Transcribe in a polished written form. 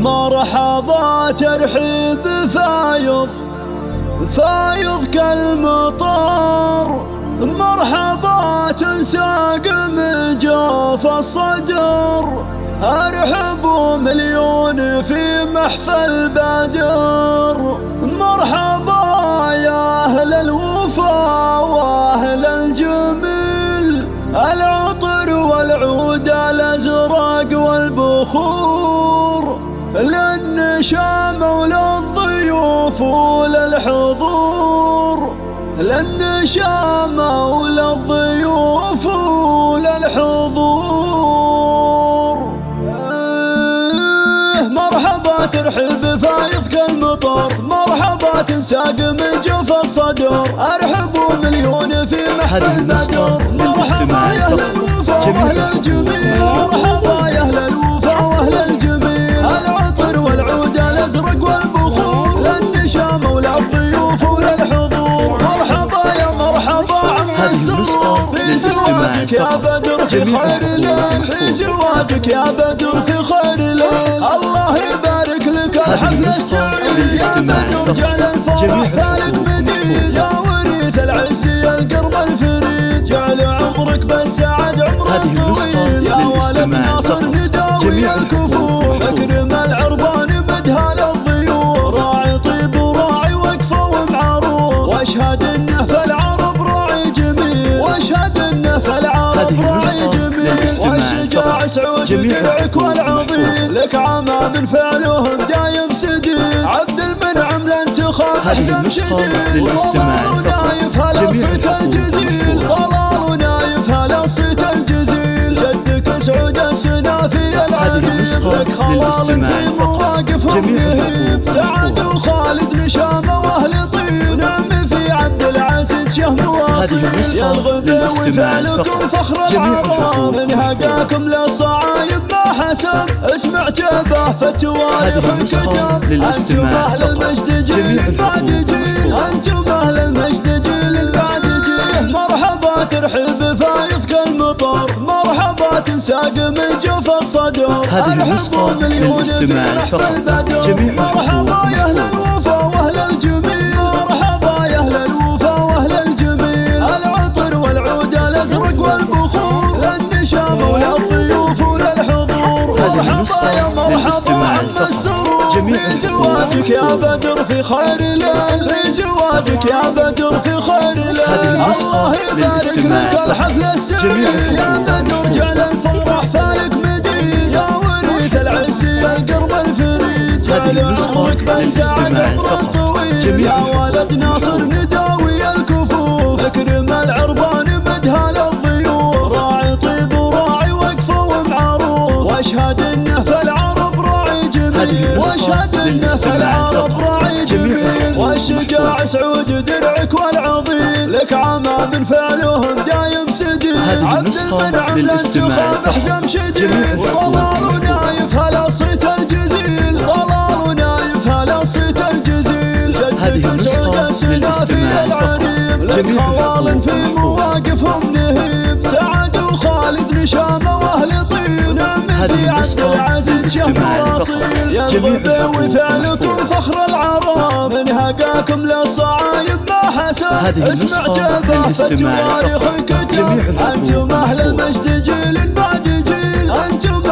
مرحبا ترحيب فايض فايض كالمطر، مرحبا تنساق من جوف الصدر، ارحبوا مليون في محفل بدر. مرحبا يا اهل الوفا واهل الجميل، العطر والعود الازرق والبخور، للنشام وللضيوف وللحضور، للنشام وللضيوف وللحضور. مرحبا ترحب فايض كالمطر، مرحبا تنساق من جوف الصدر، ارحبوا مليون في محفل بدر. مرحبا يا اهل الوفا واهل الجميل، مرحبا يا اهل الوفا واهل الجميل، العطر والعود الازرق والبخور، للنشام وللضيوف وللحضور. مرحبا يا مرحبا عم السرور، في زواجك يا بدر في خير ليل، في زواجك يا بدر في خير ليل. الله يبارك لك الحفل السعيد يا بدر، جعل الفرح فالك مديد، يا وريث العز يا القرب الفريد، جعل عمرك بالسعد عمر طويل، يا ولد ناصر نداوي الكفوف، اكرم العربان مدها للضيوف، راعي طيب وراعي وقفه ومعروف، واشهد انه في العرب راعي جميل، واشهد انه في العرب راعي جميل، والشجاع سعود درعك والعظيم، لك عمام فعلهم دايم سديد، عبد المنعم لن تخاف احزم شديد، ضلال نايف هلا صيت الجزيل، ضلال نايف هلا صيت الجزيل، جدك سعود السنافي العريق، لك خوال في مواقفهم يهيب، سعد وخالد نشامه واهل طيب، نعم في عبد العزيز شهم واصيل، يا الغفاوي فعلكم فخر العرب، من هقاكم للصعايب ما حسب، اسمع تبه في التواريخ كتب، انتم اهل المجد جيل بعد جيل، انتم اهل المجد جيل بعد جيل. مرحبا ترحب فايض كالمطر، مرحبا تنساق من جوف الصدر، ارحبوا مليون في محفل بدر. مرحبا يا اهل الوفا واهل الجميل، مرحبا يا اهل الوفا واهل الجميل، العطر والعود الازرق والبخور، للنشام وللضيوف وللحضور. مرحبا يا مرحبا عم السرور، في زواجك يا بدر في خير ليل، في زواجك يا بدر في خير ليل، الله يبارك لك الحفل السعيد يا بدر، جعل الفرح فالك مديد، يا وريث العز يا القرب الفريد، جعل عمرك بالسعد عمر طويل، يا ولد ناصر نداوي الكفوف، اكرم العربان مدها للضيوف، راعي طيب وراعي وقفه ومعروف، واشهد انه في العرب راعي جميل، واشهد انه في العرب راعي جميل، والشجاع سعود درعك والعظيم، لك عمام فعلهم دايم سديد، عبد المنعم لن تخاف احزم شديد، ضلال نايف هلا صيت الجزيل، ضلال نايف هلا صيت الجزيل، جدك سعود السنافي العريب، لك خوال في مواقفهم نهيب، سعد وخالد نشامه واهل طيب، نعم في عبد العزيز شهم واصيل، يا الغباوي فعلكم فخر العرب، من هقاكم للصعايب ما حسب، اسمع تبه في التواريخ كتب، انتم اهل المجد جيل بعد جيل، انتم